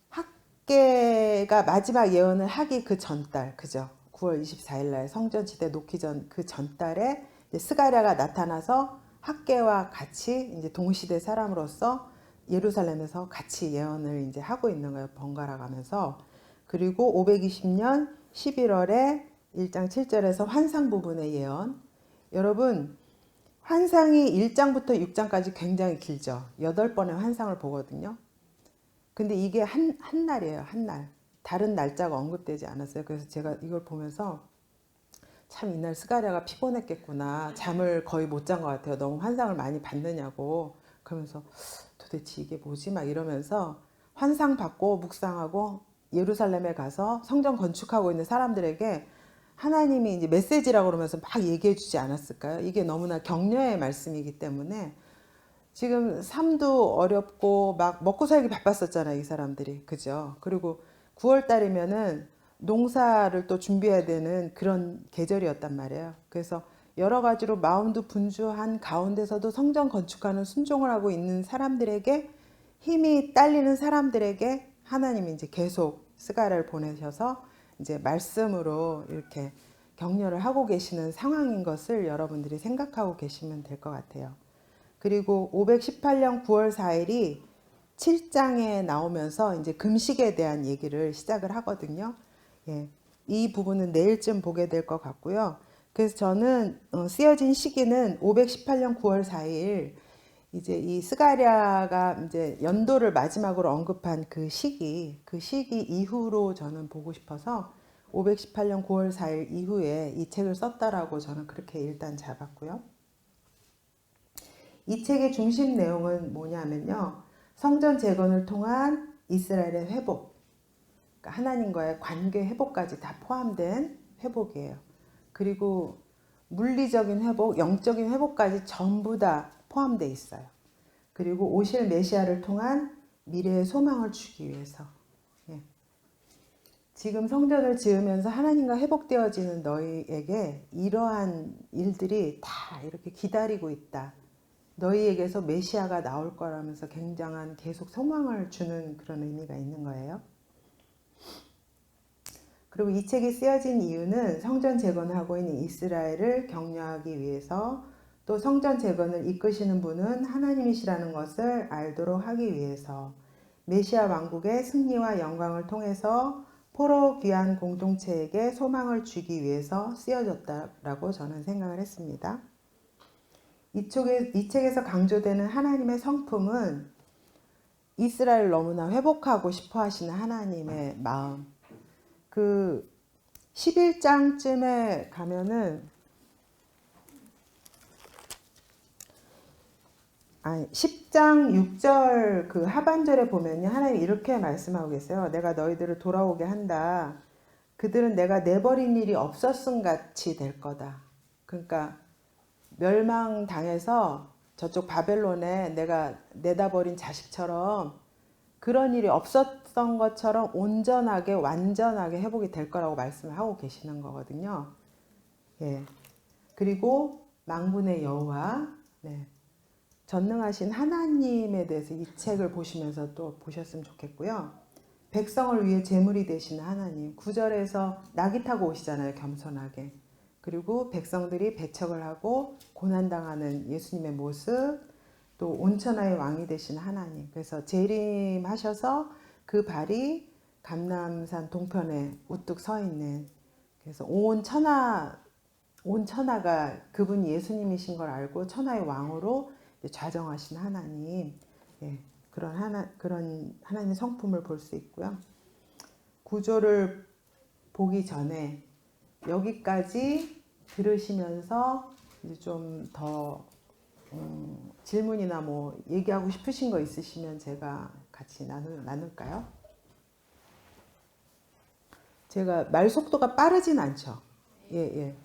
학개가 마지막 예언을 하기 그 전달, 그죠? 9월 24일 날 성전 지대 놓기 전 그 전달에 스가랴가 나타나서 학개와 같이 이제 동시대 사람으로서 예루살렘에서 같이 예언을 이제 하고 있는 거예요. 번갈아 가면서. 그리고 520년 11월에 1장 7절에서 환상 부분의 예언. 여러분 환상이 1장부터 6장까지 굉장히 길죠. 8번의 환상을 보거든요. 근데 이게 한 날이에요. 한 날. 다른 날짜가 언급되지 않았어요. 그래서 제가 이걸 보면서 참 이날 스가랴가 피곤했겠구나. 잠을 거의 못 잔 것 같아요. 너무 환상을 많이 받느냐고. 그러면서 도대체 이게 뭐지? 막 이러면서 환상 받고 묵상하고 예루살렘에 가서 성전 건축하고 있는 사람들에게 하나님이 이제 메시지라고 그러면서 막 얘기해 주지 않았을까요? 이게 너무나 격려의 말씀이기 때문에 지금 삶도 어렵고 막 먹고 살기 바빴었잖아요, 이 사람들이. 그죠? 그리고 9월 달이면은 농사를 또 준비해야 되는 그런 계절이었단 말이에요. 그래서 여러 가지로 마음도 분주한 가운데서도 성전 건축하는 순종을 하고 있는 사람들에게 힘이 딸리는 사람들에게 하나님이 이제 계속 스가랴를 보내셔서 이제 말씀으로 이렇게 격려를 하고 계시는 상황인 것을 여러분들이 생각하고 계시면 될 것 같아요. 그리고 518년 9월 4일이 7장에 나오면서 이제 금식에 대한 얘기를 시작을 하거든요. 이 부분은 내일쯤 보게 될 것 같고요. 그래서 저는 쓰여진 시기는 518년 9월 4일 이제 이 스가랴가 이제 연도를 마지막으로 언급한 그 시기 이후로 저는 보고 싶어서 518년 9월 4일 이후에 이 책을 썼다라고 저는 그렇게 일단 잡았고요. 이 책의 중심 내용은 뭐냐면요. 성전 재건을 통한 이스라엘의 회복, 그러니까 하나님과의 관계 회복까지 다 포함된 회복이에요. 그리고 물리적인 회복, 영적인 회복까지 전부 다 포함되어 있어요. 그리고 오실 메시아를 통한 미래의 소망을 주기 위해서. 지금 성전을 지으면서 하나님과 회복되어지는 너희에게 이러한 일들이 다 이렇게 기다리고 있다. 너희에게서 메시아가 나올 거라면서 굉장한 계속 소망을 주는 그런 의미가 있는 거예요. 그리고 이 책이 쓰여진 이유는 성전 재건을 하고 있는 이스라엘을 격려하기 위해서 또 성전 재건을 이끄시는 분은 하나님이시라는 것을 알도록 하기 위해서 메시아 왕국의 승리와 영광을 통해서 포로 귀한 공동체에게 소망을 주기 위해서 쓰여졌다라고 저는 생각을 했습니다. 이 책에서 강조되는 하나님의 성품은 이스라엘을 너무나 회복하고 싶어 하시는 하나님의 마음. 그 11장쯤에 가면은 10장 6절 그 하반절에 보면요. 하나님 이렇게 말씀하고 계세요. 내가 너희들을 돌아오게 한다. 그들은 내가 내버린 일이 없었음 같이 될 거다. 그러니까 멸망당해서 저쪽 바벨론에 내가 내다버린 자식처럼 그런 일이 없었던 것처럼 온전하게 완전하게 회복이 될 거라고 말씀을 하고 계시는 거거든요. 예. 그리고 만군의 여호와, 네. 전능하신 하나님에 대해서 이 책을 보시면서 또 보셨으면 좋겠고요. 백성을 위해 제물이 되시는 하나님. 9절에서 낙이 타고 오시잖아요. 겸손하게. 그리고 백성들이 배척을 하고 고난당하는 예수님의 모습, 또 온천하의 왕이 되시는 하나님. 그래서 재림하셔서 그 발이 감람산 동편에 우뚝 서 있는, 그래서 온 천하가 그분이 예수님이신 걸 알고 천하의 왕으로 좌정하신 하나님. 예, 그런 하나님의 성품을 볼 수 있고요. 구조를 보기 전에 여기까지 들으시면서 이제 좀 더 질문이나 뭐 얘기하고 싶으신 거 있으시면 제가 같이 나눌까요? 제가 말 속도가 빠르진 않죠. 예, 예.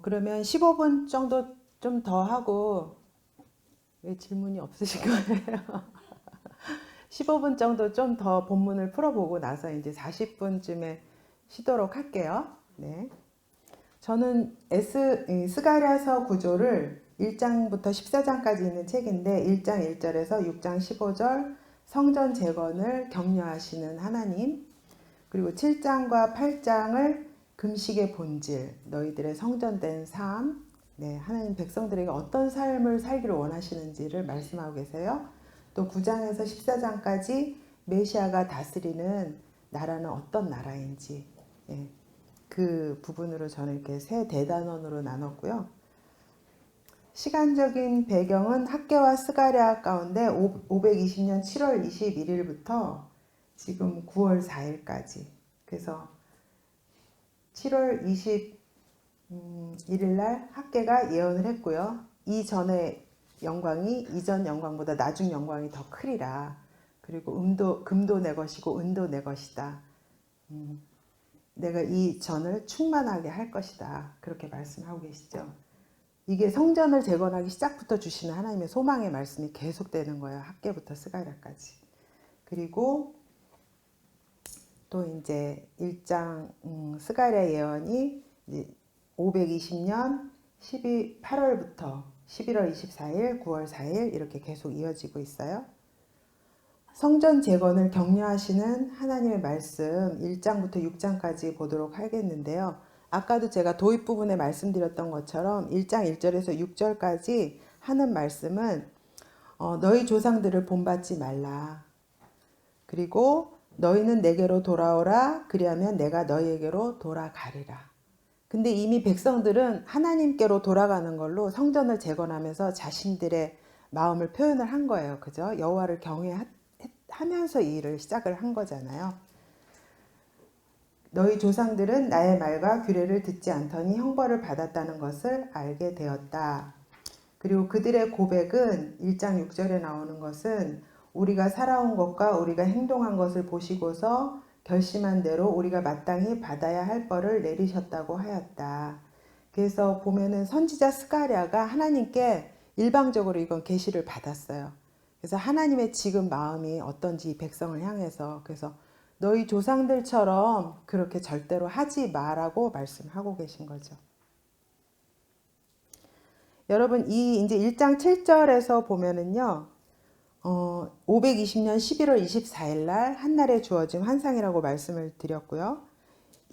그러면 15분 정도 좀 더 하고, 왜 질문이 없으신 거예요? 15분 정도 좀 더 본문을 풀어보고 나서 이제 40분쯤에 쉬도록 할게요. 네. 저는 스가랴서 구조를 1장부터 14장까지 있는 책인데 1장 1절에서 6장 15절 성전 재건을 격려하시는 하나님, 그리고 7장과 8장을 금식의 본질, 너희들의 성전된 삶, 네, 하나님 백성들에게 어떤 삶을 살기를 원하시는지를 말씀하고 계세요. 또 9장에서 14장까지 메시아가 다스리는 나라는 어떤 나라인지, 예, 그 부분으로 저는 이렇게 세 대단원으로 나눴고요. 시간적인 배경은 학개와 스가랴 가운데 520년 7월 21일부터 지금 9월 4일까지, 그래서 7월 21일 날 학개가 예언을 했고요. 이전의 영광이 이전 영광보다 나중 영광이 더 크리라. 그리고 금도 내 것이고 은도 내 것이다. 내가 이 전을 충만하게 할 것이다. 그렇게 말씀하고 계시죠. 이게 성전을 재건하기 시작부터 주시는 하나님의 소망의 말씀이 계속되는 거예요. 학개부터 스가랴까지. 그리고 또 이제 1장 스가랴 예언이 이제 520년 8월부터 11월 24일, 9월 4일 이렇게 계속 이어지고 있어요. 성전 재건을 격려하시는 하나님의 말씀 1장부터 6장까지 보도록 하겠는데요. 아까도 제가 도입 부분에 말씀드렸던 것처럼 1장 1절에서 6절까지 하는 말씀은 너희 조상들을 본받지 말라. 그리고 너희는 내게로 돌아오라. 그리하면 내가 너희에게로 돌아가리라. 근데 이미 백성들은 하나님께로 돌아가는 걸로 성전을 재건하면서 자신들의 마음을 표현을 한 거예요. 그죠? 여호와를 경외하면서 이 일을 시작을 한 거잖아요. 너희 조상들은 나의 말과 규례를 듣지 않더니 형벌을 받았다는 것을 알게 되었다. 그리고 그들의 고백은 1장 6절에 나오는 것은 우리가 살아온 것과 우리가 행동한 것을 보시고서 결심한 대로 우리가 마땅히 받아야 할 벌을 내리셨다고 하였다. 그래서 보면은 선지자 스가랴가 하나님께 일방적으로 이건 계시를 받았어요. 그래서 하나님의 지금 마음이 어떤지 백성을 향해서, 그래서 너희 조상들처럼 그렇게 절대로 하지 마라고 말씀하고 계신 거죠. 여러분 이 이제 1장 7절에서 보면은요. 520년 11월 24일 날 한날에 주어진 환상이라고 말씀을 드렸고요.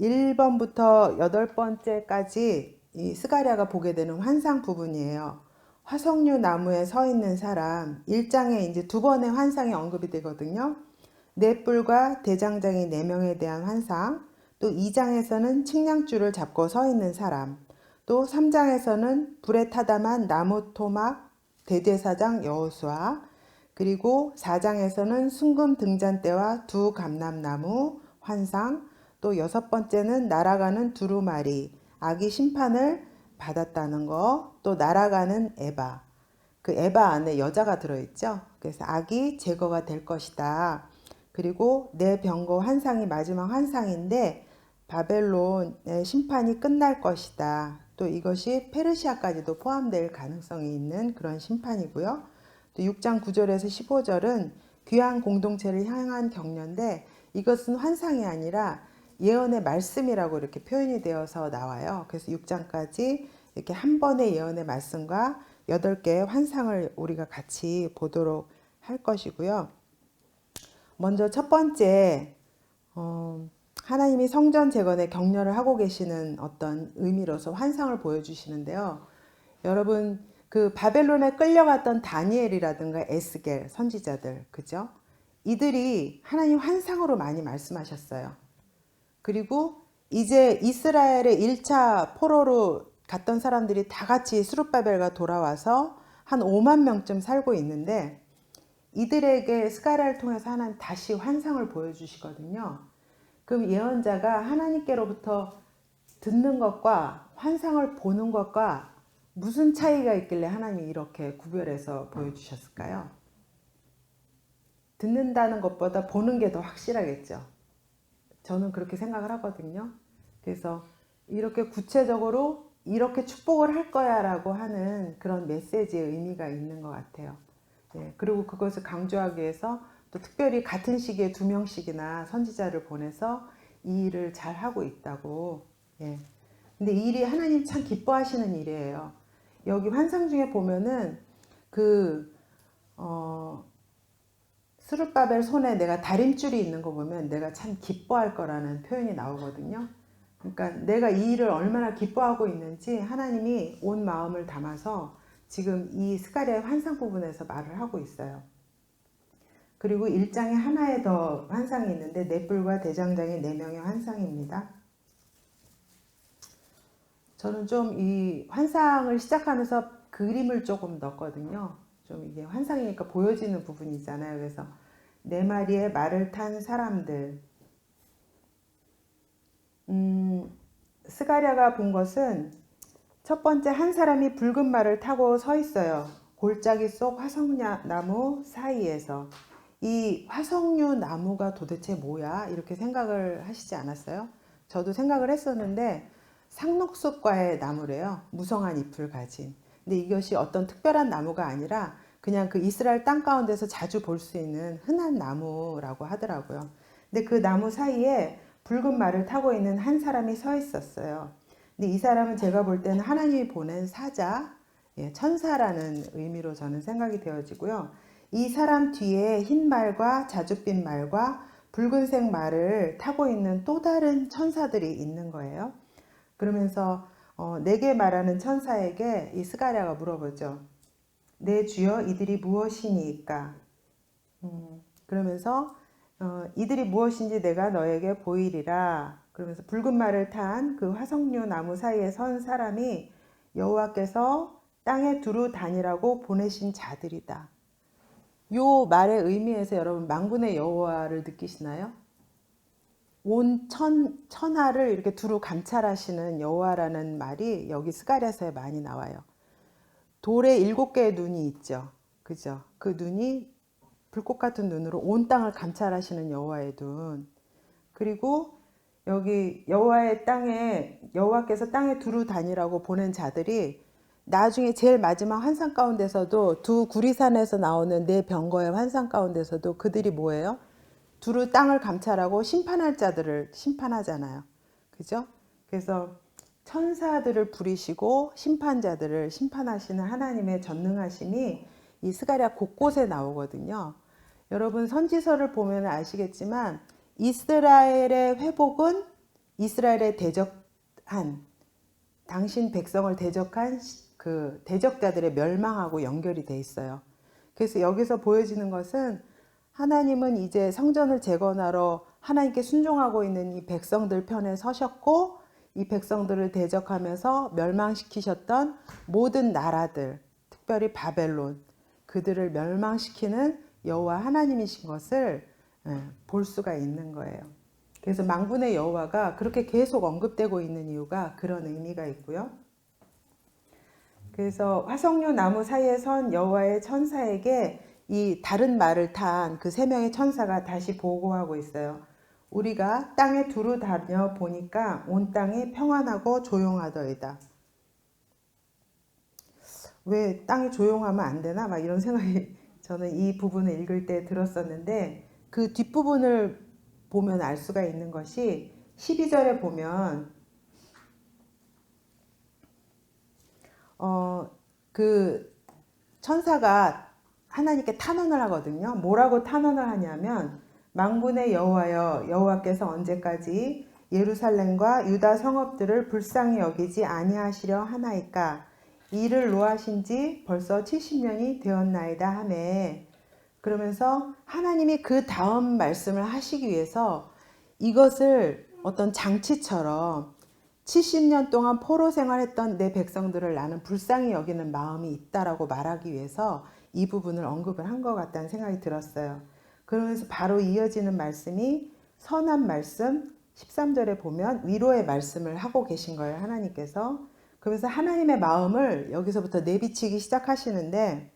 1번부터 8번째까지 이 스가랴가 보게 되는 환상 부분이에요. 화석류 나무에 서 있는 사람, 1장에 이제 두 번의 환상이 언급이 되거든요. 넷불과 대장장이 4명에 대한 환상, 또 2장에서는 측량줄을 잡고 서 있는 사람, 또 3장에서는 불에 타담한 나무 토막 대제사장 여호수아, 그리고 4장에서는 순금 등잔대와 두 감람나무 환상, 또 6번째는 날아가는 두루마리, 악이 심판을 받았다는 거, 또 날아가는 에바, 그 에바 안에 여자가 들어있죠. 그래서 악이 제거가 될 것이다. 그리고 내 병거 환상이 마지막 환상인데 바벨론의 심판이 끝날 것이다. 또 이것이 페르시아까지도 포함될 가능성이 있는 그런 심판이고요. 또 6장 9절에서 15절은 귀한 공동체를 향한 격려인데 이것은 환상이 아니라 예언의 말씀이라고 이렇게 표현이 되어서 나와요. 그래서 6장까지 이렇게 한 번의 예언의 말씀과 8개의 환상을 우리가 같이 보도록 할 것이고요. 먼저 첫 번째, 하나님이 성전 재건에 격려를 하고 계시는 어떤 의미로서 환상을 보여주시는데요. 여러분, 그 바벨론에 끌려갔던 다니엘이라든가 에스겔 선지자들, 그죠? 이들이 하나님 환상으로 많이 말씀하셨어요. 그리고 이제 이스라엘의 1차 포로로 갔던 사람들이 다 같이 스룹바벨과 돌아와서 한 5만 명쯤 살고 있는데 이들에게 스가랴를 통해서 하나님 다시 환상을 보여주시거든요. 그럼 예언자가 하나님께로부터 듣는 것과 환상을 보는 것과 무슨 차이가 있길래 하나님이 이렇게 구별해서 보여주셨을까요? 듣는다는 것보다 보는 게 더 확실하겠죠. 저는 그렇게 생각을 하거든요. 그래서 이렇게 구체적으로 이렇게 축복을 할 거야 라고 하는 그런 메시지의 의미가 있는 것 같아요. 예, 그리고 그것을 강조하기 위해서 또 특별히 같은 시기에 2명씩이나 선지자를 보내서 이 일을 잘 하고 있다고. 예. 근데 이 일이 하나님 참 기뻐하시는 일이에요. 여기 환상 중에 보면은 스룹바벨 손에 내가 다림줄이 있는 거 보면 내가 참 기뻐할 거라는 표현이 나오거든요. 그러니까 내가 이 일을 얼마나 기뻐하고 있는지 하나님이 온 마음을 담아서 지금 이 스가랴의 환상 부분에서 말을 하고 있어요. 그리고 1장에 하나의 더 환상이 있는데 넷불과 대장장이 4명의 환상입니다. 저는 좀 이 환상을 시작하면서 그림을 조금 넣었거든요. 좀 이게 환상이니까 보여지는 부분이잖아요. 그래서 4마리의 말을 탄 사람들. 스가랴가 본 것은 첫 번째 한 사람이 붉은 말을 타고 서 있어요. 골짜기 속 화석나무 사이에서. 이 화석류 나무가 도대체 뭐야? 이렇게 생각을 하시지 않았어요? 저도 생각을 했었는데 상록숲과의 나무래요. 무성한 잎을 가진. 근데 이것이 어떤 특별한 나무가 아니라 그냥 그 이스라엘 땅 가운데서 자주 볼 수 있는 흔한 나무라고 하더라고요. 근데 그 나무 사이에 붉은 말을 타고 있는 한 사람이 서 있었어요. 근데 이 사람은 제가 볼 때는 하나님이 보낸 사자, 천사라는 의미로 저는 생각이 되어지고요. 이 사람 뒤에 흰 말과 자줏빛 말과 붉은색 말을 타고 있는 또 다른 천사들이 있는 거예요. 그러면서 내게 말하는 천사에게 이 스가랴가 물어보죠. 내 주여 이들이 무엇이니까? 그러면서 이들이 무엇인지 내가 너에게 보이리라. 그러면서 붉은 말을 탄 그 화석류 나무 사이에 선 사람이 여호와께서 땅에 두루 다니라고 보내신 자들이다. 요 말의 의미에서 여러분 만군의 여호와를 느끼시나요? 온 천하를 이렇게 두루 감찰하시는 여호와라는 말이 여기 스가랴서에 많이 나와요. 돌에 7개의 눈이 있죠. 그죠? 그 눈이 불꽃 같은 눈으로 온 땅을 감찰하시는 여호와의 눈. 그리고 여기 여호와께서 땅에 두루 다니라고 보낸 자들이 나중에 제일 마지막 환상 가운데서도 두 구리산에서 나오는 네 병거의 환상 가운데서도 그들이 뭐예요? 두루 땅을 감찰하고 심판할 자들을 심판하잖아요. 그죠? 그래서 천사들을 부리시고 심판자들을 심판하시는 하나님의 전능하심이 이 스가랴 곳곳에 나오거든요. 여러분 선지서를 보면 아시겠지만 이스라엘의 회복은 이스라엘의 당신 백성을 대적한 그 대적자들의 멸망하고 연결이 돼 있어요. 그래서 여기서 보여지는 것은 하나님은 이제 성전을 재건하러 하나님께 순종하고 있는 이 백성들 편에 서셨고 이 백성들을 대적하면서 멸망시키셨던 모든 나라들, 특별히 바벨론, 그들을 멸망시키는 여호와 하나님이신 것을 볼 수가 있는 거예요. 그래서 만군의 여호와가 그렇게 계속 언급되고 있는 이유가 그런 의미가 있고요. 그래서 화석류 나무 사이에 선 여호와의 천사에게 이 다른 말을 탄 그 세 명의 천사가 다시 보고하고 있어요. 우리가 땅에 두루 다녀 보니까 온 땅이 평안하고 조용하더이다. 왜 땅이 조용하면 안 되나? 막 이런 생각이 저는 이 부분을 읽을 때 들었었는데, 그 뒷부분을 보면 알 수가 있는 것이 12절에 보면 그 천사가 하나님께 탄원을 하거든요. 뭐라고 탄원을 하냐면, 만군의 여호와여, 여호와께서 언제까지 예루살렘과 유다 성읍들을 불쌍히 여기지 아니하시려 하나이까? 이를 노하신 지 벌써 70년이 되었나이다 하매, 그러면서 하나님이 그 다음 말씀을 하시기 위해서 이것을 어떤 장치처럼 70년 동안 포로 생활했던 내 백성들을 나는 불쌍히 여기는 마음이 있다라고 말하기 위해서 이 부분을 언급을 한 것 같다는 생각이 들었어요. 그러면서 바로 이어지는 말씀이 선한 말씀 13절에 보면 위로의 말씀을 하고 계신 거예요, 하나님께서. 그러면서 하나님의 마음을 여기서부터 내비치기 시작하시는데,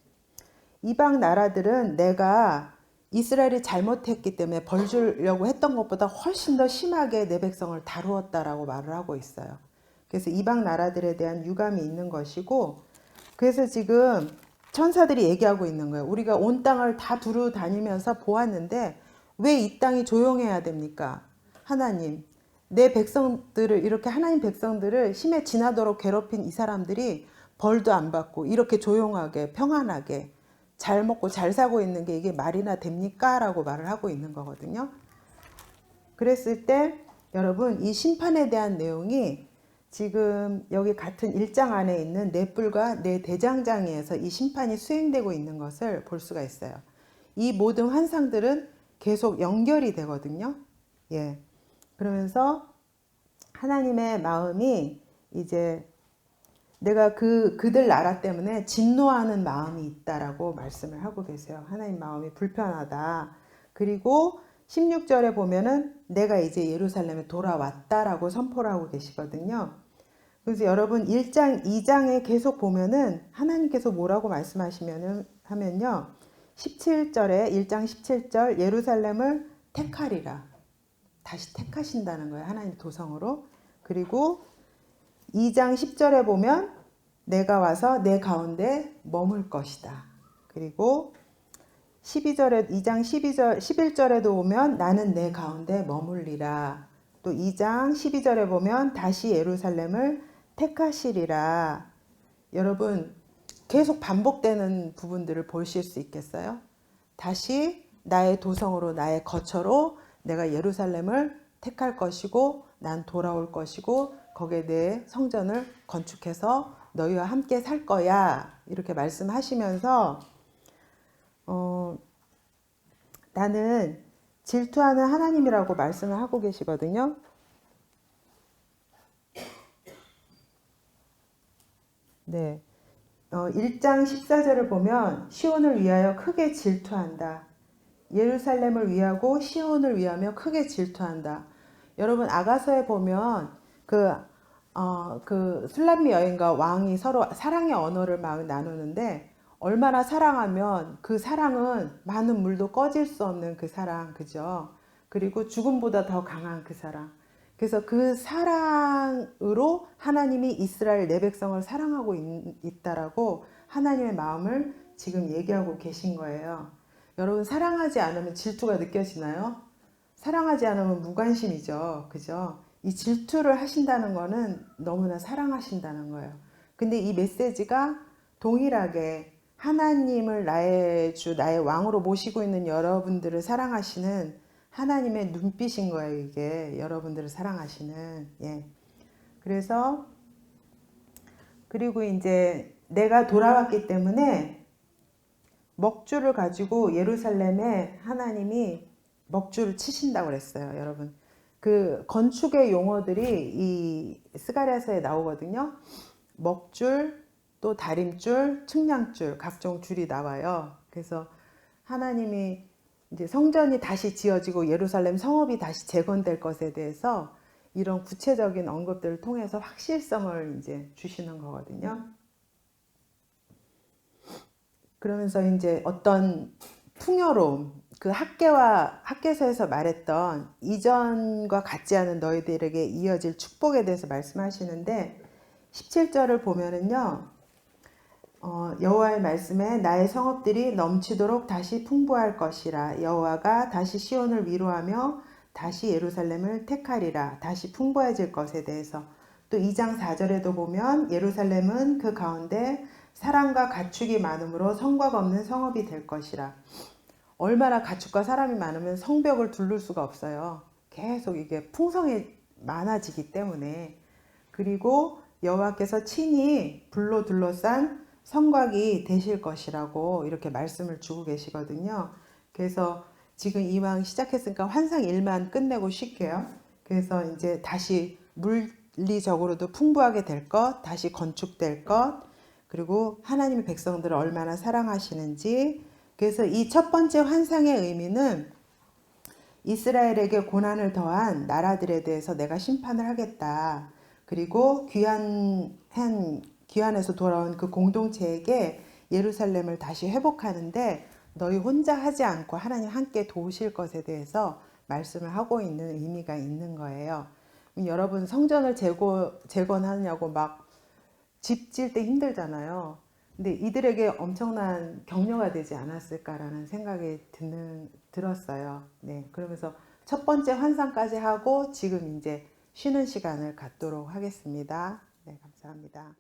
이방 나라들은 내가 이스라엘이 잘못했기 때문에 벌 주려고 했던 것보다 훨씬 더 심하게 내 백성을 다루었다라고 말을 하고 있어요. 그래서 이방 나라들에 대한 유감이 있는 것이고, 그래서 지금 천사들이 얘기하고 있는 거예요. 우리가 온 땅을 다 두루 다니면서 보았는데 왜 이 땅이 조용해야 됩니까? 하나님, 내 백성들을, 이렇게 하나님 백성들을 심해 지나도록 괴롭힌 이 사람들이 벌도 안 받고 이렇게 조용하게 평안하게 잘 먹고 잘 사고 있는 게 이게 말이나 됩니까? 라고 말을 하고 있는 거거든요. 그랬을 때 여러분, 이 심판에 대한 내용이 지금 여기 같은 1장 안에 있는 네 뿔과 네 대장장이에서 이 심판이 수행되고 있는 것을 볼 수가 있어요. 이 모든 환상들은 계속 연결이 되거든요. 예. 그러면서 하나님의 마음이 이제 내가 그들 나라 때문에 진노하는 마음이 있다라고 말씀을 하고 계세요. 하나님 마음이 불편하다. 그리고 16절에 보면은 내가 이제 예루살렘에 돌아왔다라고 선포를 하고 계시거든요. 그래서 여러분 1장, 2장에 계속 보면은 하나님께서 뭐라고 하면요. 17절에 1장 17절 예루살렘을 택하리라. 다시 택하신다는 거예요. 하나님 도성으로. 그리고 2장 10절에 보면 내가 와서 내 가운데 머물 것이다. 그리고 12절에 2장 11절에도 보면 나는 내 가운데 머물리라. 또 2장 12절에 보면 다시 예루살렘을 택하시리라. 여러분, 계속 반복되는 부분들을 보실 수 있겠어요? 다시 나의 도성으로, 나의 거처로 내가 예루살렘을 택할 것이고 난 돌아올 것이고 거기에 내 성전을 건축해서 너희와 함께 살 거야. 이렇게 말씀하시면서 나는 질투하는 하나님이라고 말씀을 하고 계시거든요. 네. 1장 14절을 보면 시온을 위하여 크게 질투한다. 예루살렘을 위하고 시온을 위하며 크게 질투한다. 여러분 아가서에 보면 그 술람미 여인과 왕이 서로 사랑의 언어를 막 나누는데 얼마나 사랑하면 그 사랑은 많은 물도 꺼질 수 없는 그 사랑, 그죠? 그리고 죽음보다 더 강한 그 사랑. 그래서 그 사랑으로 하나님이 이스라엘 내 백성을 사랑하고 있다라고 하나님의 마음을 지금 얘기하고 계신 거예요. 여러분 사랑하지 않으면 질투가 느껴지나요? 사랑하지 않으면 무관심이죠. 그죠? 이 질투를 하신다는 거는 너무나 사랑하신다는 거예요. 근데 이 메시지가 동일하게 하나님을 나의 주, 나의 왕으로 모시고 있는 여러분들을 사랑하시는 하나님의 눈빛인 거예요. 이게 여러분들을 사랑하시는. 예. 그래서 그리고 이제 내가 돌아왔기 때문에 먹주를 가지고 예루살렘에 하나님이 먹주를 치신다고 그랬어요. 여러분 그 건축의 용어들이 이 스가랴서에 나오거든요. 먹줄, 또 다림줄, 측량줄, 각종 줄이 나와요. 그래서 하나님이 이제 성전이 다시 지어지고 예루살렘 성읍이 다시 재건될 것에 대해서 이런 구체적인 언급들을 통해서 확실성을 이제 주시는 거거든요. 그러면서 이제 어떤 풍요로움, 그 학개서에서 말했던 이전과 같지 않은 너희들에게 이어질 축복에 대해서 말씀하시는데 17절을 보면은요. 여호와의 말씀에 나의 성읍들이 넘치도록 다시 풍부할 것이라. 여호와가 다시 시온을 위로하며 다시 예루살렘을 택하리라. 다시 풍부해질 것에 대해서 또 2장 4절에도 보면 예루살렘은 그 가운데 사람과 가축이 많으므로 성곽 없는 성읍이 될 것이라. 얼마나 가축과 사람이 많으면 성벽을 두를 수가 없어요. 계속 이게 풍성해 많아지기 때문에. 그리고 여호와께서 친히 불로 둘러싼 성곽이 되실 것이라고 이렇게 말씀을 주고 계시거든요. 그래서 지금 이왕 시작했으니까 환상 1만 끝내고 쉴게요. 그래서 이제 다시 물리적으로도 풍부하게 될 것, 다시 건축될 것, 그리고 하나님의 백성들을 얼마나 사랑하시는지. 그래서 이 첫 번째 환상의 의미는 이스라엘에게 고난을 더한 나라들에 대해서 내가 심판을 하겠다. 그리고 귀환에서 돌아온 그 공동체에게 예루살렘을 다시 회복하는데 너희 혼자 하지 않고 하나님 함께 도우실 것에 대해서 말씀을 하고 있는 의미가 있는 거예요. 여러분 성전을 재건하냐고 막 집 지을 때 힘들잖아요. 근데 이들에게 엄청난 격려가 되지 않았을까라는 생각이 들었어요. 네, 그러면서 첫 번째 환상까지 하고 지금 이제 쉬는 시간을 갖도록 하겠습니다. 네, 감사합니다.